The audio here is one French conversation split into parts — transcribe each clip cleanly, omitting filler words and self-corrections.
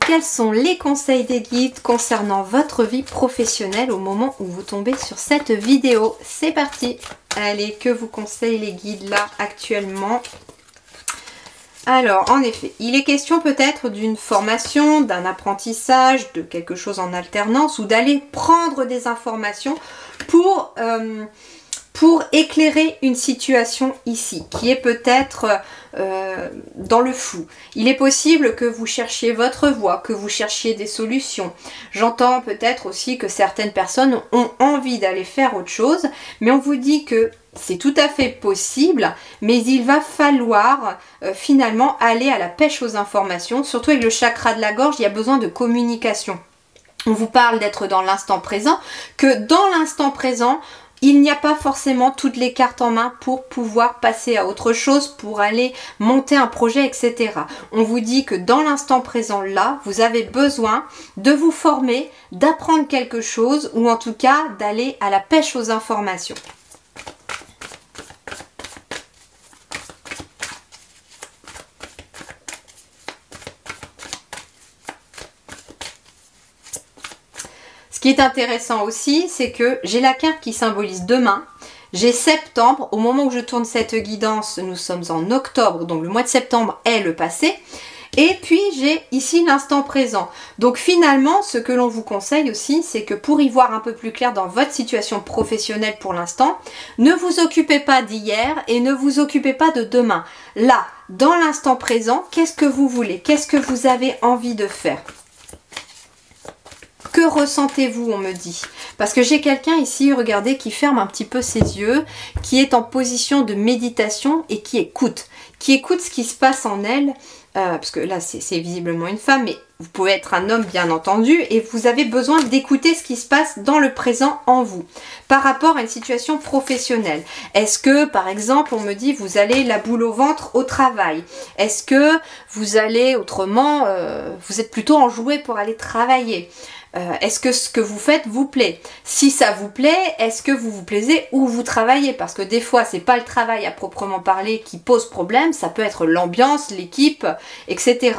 Quels sont les conseils des guides concernant votre vie professionnelle au moment où vous tombez sur cette vidéo? C'est parti! Allez, que vous conseillent les guides là actuellement? Alors, en effet, il est question peut-être d'une formation, d'un apprentissage, de quelque chose en alternance ou d'aller prendre des informations pour éclairer une situation ici, qui est peut-être dans le flou. Il est possible que vous cherchiez votre voie, que vous cherchiez des solutions. J'entends peut-être aussi que certaines personnes ont envie d'aller faire autre chose, mais on vous dit que c'est tout à fait possible, mais il va falloir finalement aller à la pêche aux informations, surtout avec le chakra de la gorge, il y a besoin de communication. On vous parle d'être dans l'instant présent, que dans l'instant présent, il n'y a pas forcément toutes les cartes en main pour pouvoir passer à autre chose, pour aller monter un projet, etc. On vous dit que dans l'instant présent, là, vous avez besoin de vous former, d'apprendre quelque chose ou en tout cas d'aller à la pêche aux informations. Ce qui est intéressant aussi, c'est que j'ai la carte qui symbolise demain, j'ai septembre, au moment où je tourne cette guidance, nous sommes en octobre, donc le mois de septembre est le passé, et puis j'ai ici l'instant présent. Donc finalement, ce que l'on vous conseille aussi, c'est que pour y voir un peu plus clair dans votre situation professionnelle pour l'instant, ne vous occupez pas d'hier et ne vous occupez pas de demain. Là, dans l'instant présent, qu'est-ce que vous voulez? Qu'est-ce que vous avez envie de faire? Que ressentez-vous, on me dit? Parce que j'ai quelqu'un ici, regardez, qui ferme un petit peu ses yeux, qui est en position de méditation et qui écoute ce qui se passe en elle, parce que là c'est visiblement une femme, mais vous pouvez être un homme bien entendu, et vous avez besoin d'écouter ce qui se passe dans le présent en vous, par rapport à une situation professionnelle. Est-ce que, par exemple, on me dit, vous allez la boule au ventre au travail? Est-ce que vous allez autrement, vous êtes plutôt enjoué pour aller travailler? Est-ce que ce que vous faites vous plaît? Si ça vous plaît, est-ce que vous vous plaisez où vous travaillez? Parce que des fois, c'est pas le travail à proprement parler qui pose problème, ça peut être l'ambiance, l'équipe, etc.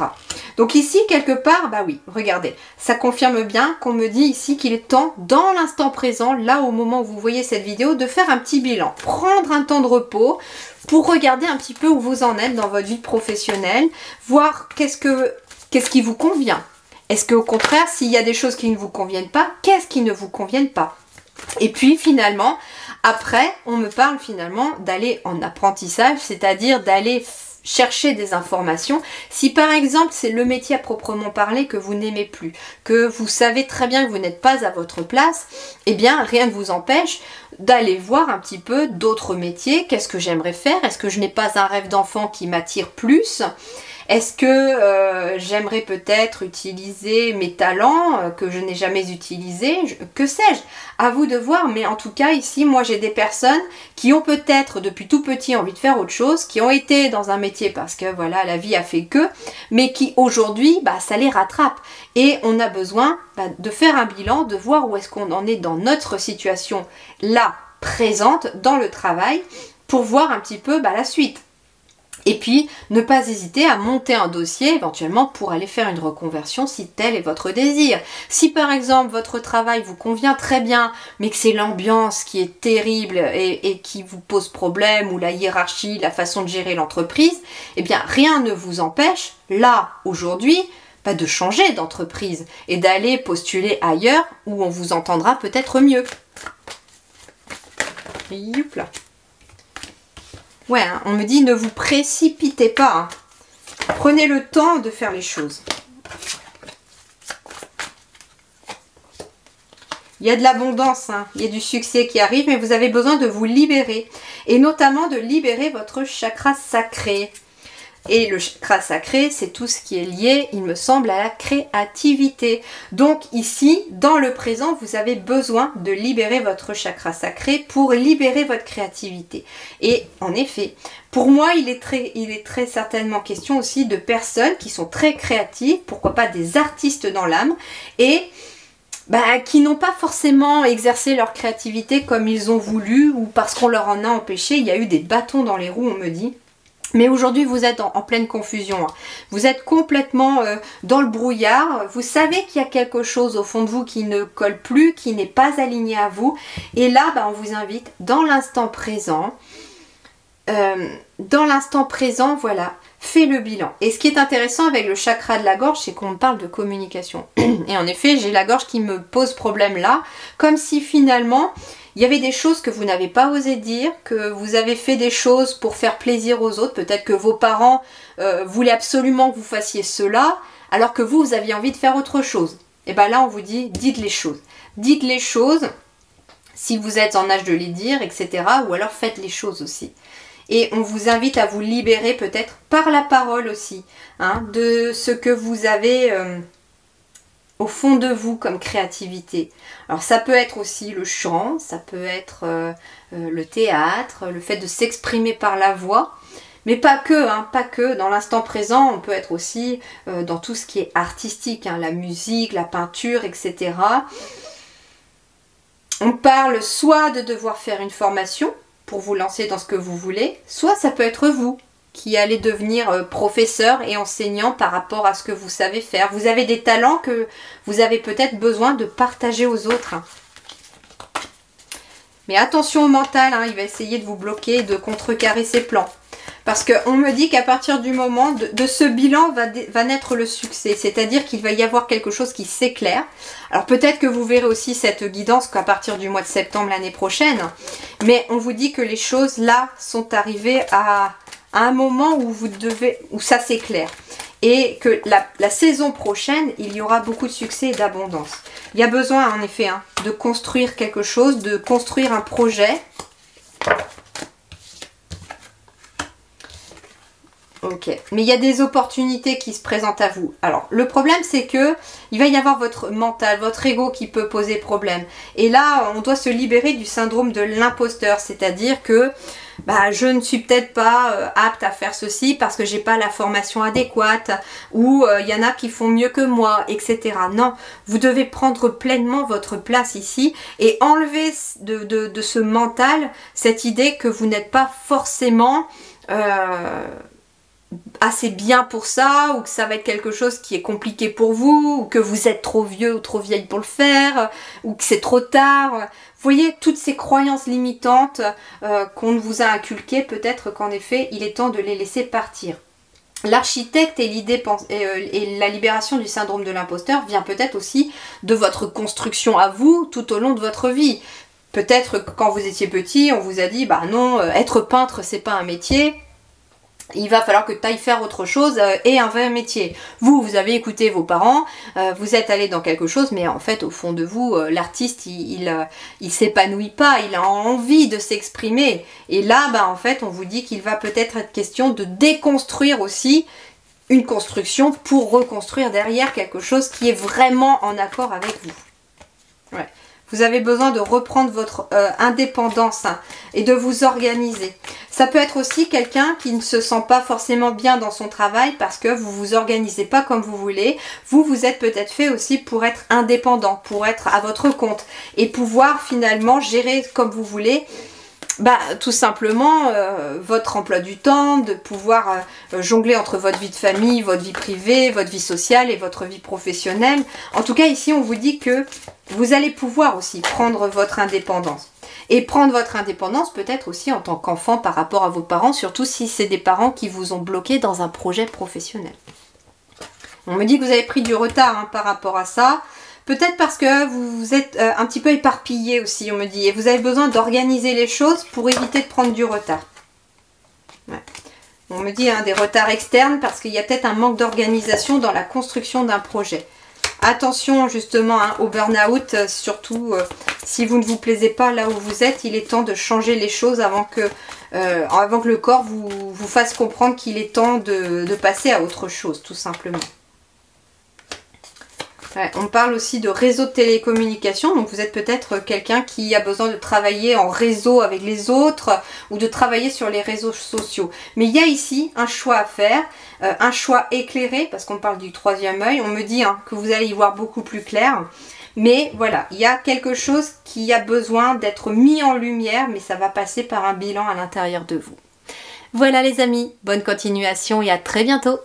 Donc ici, quelque part, bah oui, regardez, ça confirme bien qu'on me dit ici qu'il est temps, dans l'instant présent, là au moment où vous voyez cette vidéo, de faire un petit bilan, prendre un temps de repos pour regarder un petit peu où vous en êtes dans votre vie professionnelle, voir qu'est-ce qui vous convient. Est-ce qu'au contraire, s'il y a des choses qui ne vous conviennent pas, qu'est-ce qui ne vous convienne pas? Et puis finalement, après, on me parle finalement d'aller en apprentissage, c'est-à-dire d'aller chercher des informations. Si par exemple, c'est le métier à proprement parler que vous n'aimez plus, que vous savez très bien que vous n'êtes pas à votre place, eh bien, rien ne vous empêche d'aller voir un petit peu d'autres métiers. Qu'est-ce que j'aimerais faire? Est-ce que je n'ai pas un rêve d'enfant qui m'attire plus? Est-ce que j'aimerais peut-être utiliser mes talents que je n'ai jamais utilisés? Que sais-je? À vous de voir, mais en tout cas ici, moi j'ai des personnes qui ont peut-être depuis tout petit envie de faire autre chose, qui ont été dans un métier parce que voilà, la vie a fait que, mais qui aujourd'hui, bah, ça les rattrape. Et on a besoin de faire un bilan, de voir où est-ce qu'on en est dans notre situation là, présente, dans le travail, pour voir un petit peu la suite. Et puis, ne pas hésiter à monter un dossier éventuellement pour aller faire une reconversion si tel est votre désir. Si par exemple votre travail vous convient très bien, mais que c'est l'ambiance qui est terrible et qui vous pose problème, ou la hiérarchie, la façon de gérer l'entreprise, eh bien rien ne vous empêche, là, aujourd'hui, de changer d'entreprise et d'aller postuler ailleurs où on vous entendra peut-être mieux. Youpla. Ouais, hein, on me dit ne vous précipitez pas. Hein. Prenez le temps de faire les choses. Il y a de l'abondance, hein, il y a du succès qui arrive, mais vous avez besoin de vous libérer. Et notamment de libérer votre chakra sacré. Et le chakra sacré, c'est tout ce qui est lié, il me semble, à la créativité. Donc ici, dans le présent, vous avez besoin de libérer votre chakra sacré pour libérer votre créativité. Et en effet, pour moi, il est très certainement question aussi de personnes qui sont très créatives, pourquoi pas des artistes dans l'âme, et qui n'ont pas forcément exercé leur créativité comme ils ont voulu, ou parce qu'on leur en a empêché. Il y a eu des bâtons dans les roues, on me dit. Mais aujourd'hui, vous êtes en pleine confusion. Hein. Vous êtes complètement dans le brouillard. Vous savez qu'il y a quelque chose au fond de vous qui ne colle plus, qui n'est pas aligné à vous. Et là, on vous invite dans l'instant présent. Voilà, fais le bilan. Et ce qui est intéressant avec le chakra de la gorge, c'est qu'on parle de communication. Et en effet, j'ai la gorge qui me pose problème là. Comme si finalement... il y avait des choses que vous n'avez pas osé dire, que vous avez fait des choses pour faire plaisir aux autres. Peut-être que vos parents voulaient absolument que vous fassiez cela, alors que vous aviez envie de faire autre chose. Et bien là, on vous dit, dites les choses. Dites les choses, si vous êtes en âge de les dire, etc. Ou alors faites les choses aussi. Et on vous invite à vous libérer peut-être par la parole aussi, hein, de ce que vous avez... au fond de vous comme créativité. Alors ça peut être aussi le chant, ça peut être le théâtre, le fait de s'exprimer par la voix, mais pas que, hein, pas que. Dans l'instant présent, on peut être aussi dans tout ce qui est artistique, hein, la musique, la peinture, etc. On parle soit de devoir faire une formation pour vous lancer dans ce que vous voulez, soit ça peut être vous qui allez devenir professeur et enseignant par rapport à ce que vous savez faire. Vous avez des talents que vous avez peut-être besoin de partager aux autres. Mais attention au mental, hein, il va essayer de vous bloquer, de contrecarrer ses plans. Parce qu'on me dit qu'à partir du moment de ce bilan va naître le succès. C'est-à-dire qu'il va y avoir quelque chose qui s'éclaire. Alors peut-être que vous verrez aussi cette guidance qu'à partir du mois de septembre l'année prochaine. Mais on vous dit que les choses là sont arrivées à un moment où ça s'éclaire. Et que la saison prochaine, il y aura beaucoup de succès et d'abondance. Il y a besoin en effet de construire quelque chose, de construire un projet. Ok, mais il y a des opportunités qui se présentent à vous. Alors, le problème, c'est que il va y avoir votre mental, votre ego qui peut poser problème. Et là, on doit se libérer du syndrome de l'imposteur, c'est-à-dire que je ne suis peut-être pas apte à faire ceci parce que j'ai pas la formation adéquate, ou il y en a qui font mieux que moi, etc. Non, vous devez prendre pleinement votre place ici et enlever de ce mental cette idée que vous n'êtes pas forcément... assez bien pour ça, ou que ça va être quelque chose qui est compliqué pour vous, ou que vous êtes trop vieux ou trop vieille pour le faire, ou que c'est trop tard. Vous voyez, toutes ces croyances limitantes qu'on vous a inculquées, peut-être qu'en effet, il est temps de les laisser partir. L'architecte et l'idée et la libération du syndrome de l'imposteur vient peut-être aussi de votre construction à vous tout au long de votre vie. Peut-être que quand vous étiez petit, on vous a dit, non, être peintre, c'est pas un métier. Il va falloir que tu ailles faire autre chose et un vrai métier. Vous avez écouté vos parents, vous êtes allé dans quelque chose, mais en fait, au fond de vous, l'artiste, il s'épanouit pas, il a envie de s'exprimer. Et là, en fait, on vous dit qu'il va peut-être être question de déconstruire aussi une construction pour reconstruire derrière quelque chose qui est vraiment en accord avec vous. Ouais. Vous avez besoin de reprendre votre indépendance et de vous organiser. Ça peut être aussi quelqu'un qui ne se sent pas forcément bien dans son travail parce que vous vous organisez pas comme vous voulez. Vous êtes peut-être fait aussi pour être indépendant, pour être à votre compte et pouvoir finalement gérer comme vous voulez. Tout simplement votre emploi du temps, de pouvoir jongler entre votre vie de famille, votre vie privée, votre vie sociale et votre vie professionnelle. En tout cas, ici, on vous dit que vous allez pouvoir aussi prendre votre indépendance. Et prendre votre indépendance peut-être aussi en tant qu'enfant par rapport à vos parents, surtout si c'est des parents qui vous ont bloqué dans un projet professionnel. On me dit que vous avez pris du retard par rapport à ça. Peut-être parce que vous êtes un petit peu éparpillé aussi, on me dit. Et vous avez besoin d'organiser les choses pour éviter de prendre du retard. Ouais. On me dit des retards externes parce qu'il y a peut-être un manque d'organisation dans la construction d'un projet. Attention justement au burn-out, surtout si vous ne vous plaisez pas là où vous êtes, il est temps de changer les choses avant que le corps vous fasse comprendre qu'il est temps de passer à autre chose, tout simplement. Ouais, on parle aussi de réseau de télécommunication, donc vous êtes peut-être quelqu'un qui a besoin de travailler en réseau avec les autres ou de travailler sur les réseaux sociaux. Mais il y a ici un choix à faire, un choix éclairé, parce qu'on parle du troisième œil, on me dit que vous allez y voir beaucoup plus clair. Mais voilà, il y a quelque chose qui a besoin d'être mis en lumière, mais ça va passer par un bilan à l'intérieur de vous. Voilà les amis, bonne continuation et à très bientôt.